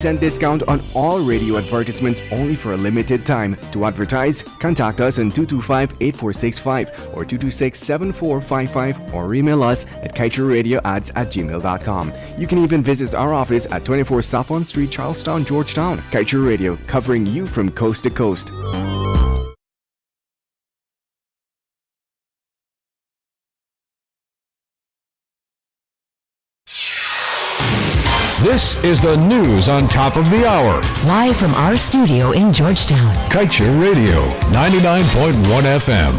10% discount on all radio advertisements only for a limited time. To advertise, contact us on 225-8465 or 226-7455 or email us at kaieteurradioads@gmail.com. You can even visit our office at 24 Saffron Street, Charlestown, Georgetown. Kaieteur Radio, covering you from coast to coast. This is the news on top of the hour. Live from our studio in Georgetown. Kaieteur Radio, 99.1 FM.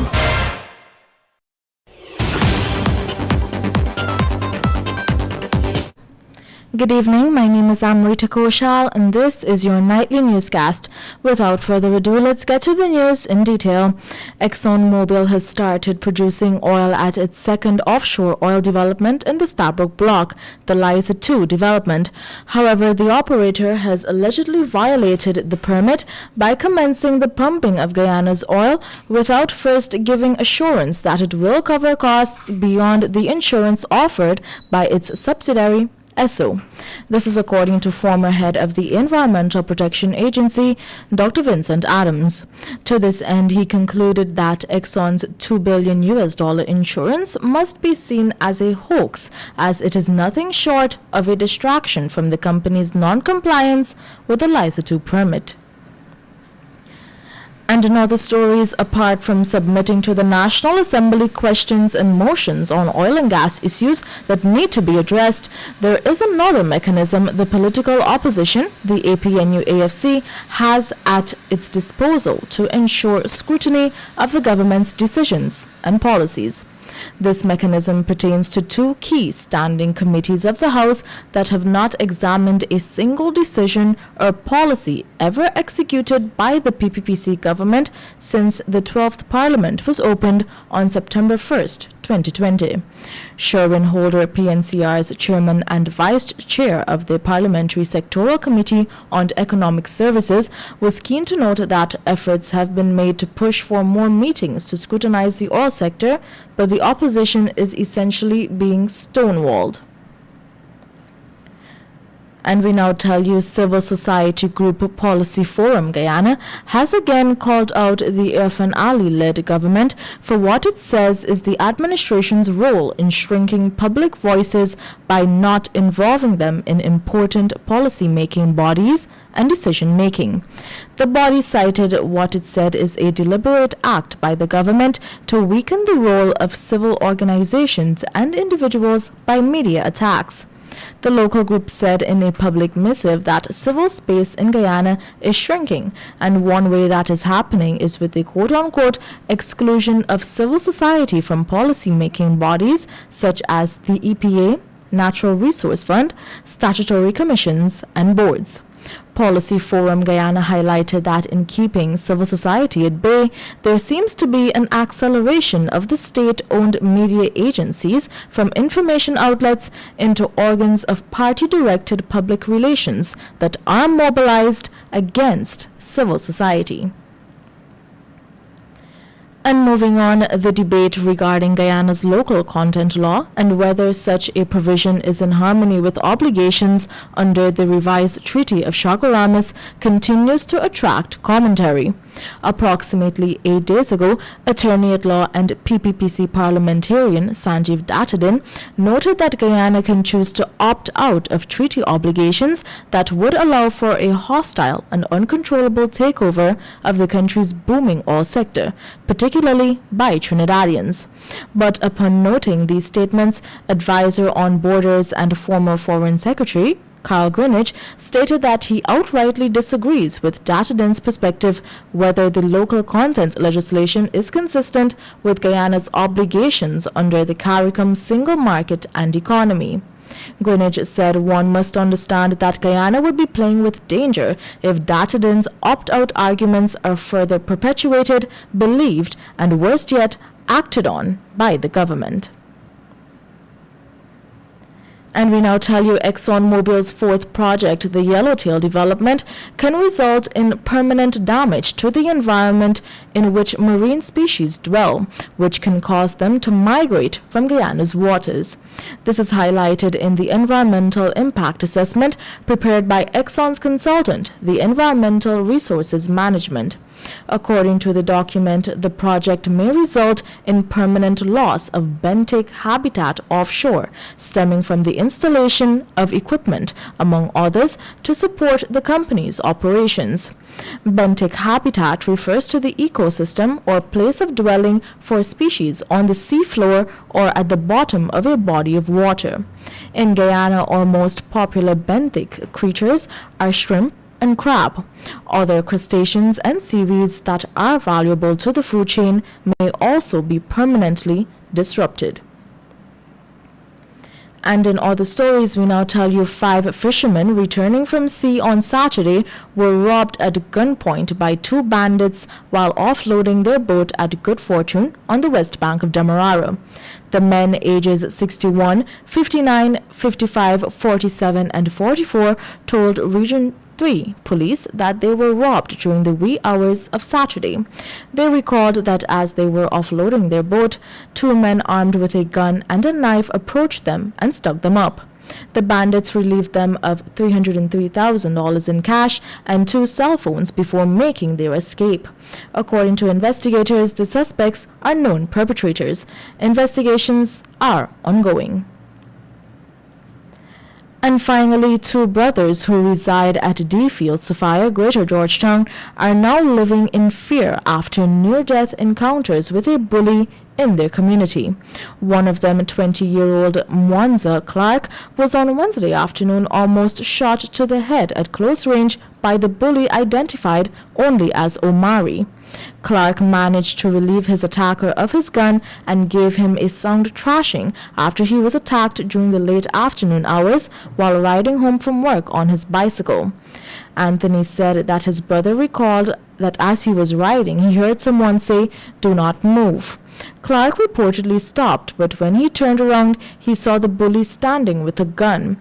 Good evening, my name is Amrita Koshal and this is your nightly newscast. Without further ado, let's get to the news in detail. ExxonMobil has started producing oil at its second offshore oil development in the Stabroek block, the Liza 2 development. However, the operator has allegedly violated the permit by commencing the pumping of Guyana's oil without first giving assurance that it will cover costs beyond the insurance offered by its subsidiary ESSO. This is according to former head of the Environmental Protection Agency, Dr. Vincent Adams. To this end, he concluded that Exxon's $2 billion insurance must be seen as a hoax, as it is nothing short of a distraction from the company's non-compliance with the Liza 2 permit. And in other stories, apart from submitting to the National Assembly questions and motions on oil and gas issues that need to be addressed, there is another mechanism the political opposition, the APNU-AFC, has at its disposal to ensure scrutiny of the government's decisions and policies. This mechanism pertains to two key standing committees of the House that have not examined a single decision or policy ever executed by the PPPC government since the 12th Parliament was opened on September 1st, 2020. Sherwin Holder, PNCR's chairman and vice chair of the Parliamentary Sectoral Committee on Economic Services, was keen to note that efforts have been made to push for more meetings to scrutinize the oil sector, but the opposition is essentially being stonewalled. And we now tell you civil society group Policy Forum Guyana has again called out the Irfan Ali-led government for what it says is the administration's role in shrinking public voices by not involving them in important policy-making bodies and decision-making. The body cited what it said is a deliberate act by the government to weaken the role of civil organizations and individuals by media attacks. The local group said in a public missive that civil space in Guyana is shrinking, and one way that is happening is with the quote-unquote exclusion of civil society from policy-making bodies such as the EPA, Natural Resource Fund, statutory commissions, and boards. Policy Forum Guyana highlighted that in keeping civil society at bay, there seems to be an acceleration of the state-owned media agencies from information outlets into organs of party-directed public relations that are mobilized against civil society. And moving on, the debate regarding Guyana's local content law and whether such a provision is in harmony with obligations under the revised Treaty of Chaguaramas continues to attract commentary. Approximately 8 days ago, attorney at law and PPPC parliamentarian Sanjeev Dattadin noted that Guyana can choose to opt out of treaty obligations that would allow for a hostile and uncontrollable takeover of the country's booming oil sector, particularly by Trinidadians. But upon noting these statements, advisor on borders and former foreign secretary Carl Greenwich stated that he outrightly disagrees with Dattadin's perspective whether the local content legislation is consistent with Guyana's obligations under the CARICOM single market and economy. Greenwich said one must understand that Guyana would be playing with danger if Dattadin's opt-out arguments are further perpetuated, believed, and worst yet, acted on by the government. And we now tell you ExxonMobil's fourth project, the Yellowtail development, can result in permanent damage to the environment in which marine species dwell, which can cause them to migrate from Guyana's waters. This is highlighted in the environmental impact assessment prepared by Exxon's consultant, the Environmental Resources Management. According to the document, the project may result in permanent loss of benthic habitat offshore, stemming from the installation of equipment, among others, to support the company's operations. Benthic habitat refers to the ecosystem or place of dwelling for species on the seafloor or at the bottom of a body of water. In Guyana, our most popular benthic creatures are shrimp and crab. Other crustaceans and seaweeds that are valuable to the food chain may also be permanently disrupted. And in other stories, we now tell you 5 fishermen returning from sea on Saturday were robbed at gunpoint by 2 bandits while offloading their boat at Good Fortune on the west bank of Demerara. The men ages 61, 59, 55, 47, and 44 told Region 3 police that they were robbed during the wee hours of Saturday. They recalled that as they were offloading their boat, 2 men armed with a gun and a knife approached them and stuck them up. The bandits relieved them of $303,000 in cash and 2 cell phones before making their escape. According to investigators, the suspects are known perpetrators. Investigations are ongoing. And finally, 2 brothers who reside at D Field, Sophia, Greater Georgetown, are now living in fear after near-death encounters with a bully in their community. One of them, 20-year-old Mwanza Clark, was on Wednesday afternoon almost shot to the head at close range by the bully identified only as Omari. Clark managed to relieve his attacker of his gun and gave him a sound thrashing after he was attacked during the late afternoon hours while riding home from work on his bicycle. Anthony said that his brother recalled that as he was riding, he heard someone say, "Do not move." Clark reportedly stopped, but when he turned around, he saw the bully standing with a gun.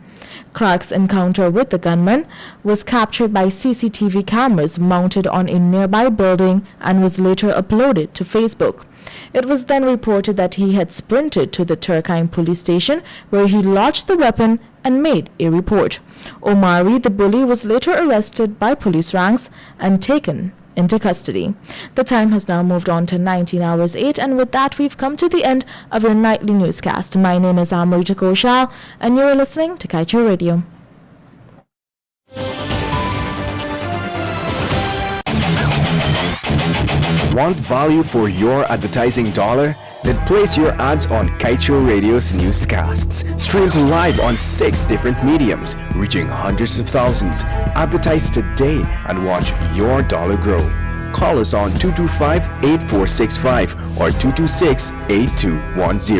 Clark's encounter with the gunman was captured by CCTV cameras mounted on a nearby building and was later uploaded to Facebook. It was then reported that he had sprinted to the Turkine police station where he lodged the weapon and made a report. Omari, the bully, was later arrested by police ranks and taken into custody. The time has now moved on to 19 hours 8, and with that we've come to the end of your nightly newscast. My name is Amrita Koshal and you're listening to Kaieteur Radio. Want value for your advertising dollar? Then place your ads on Kaieteur Radio's newscasts. Streamed live on 6 different mediums, reaching hundreds of thousands. Advertise today and watch your dollar grow. Call us on 225-8465 or 226-8210.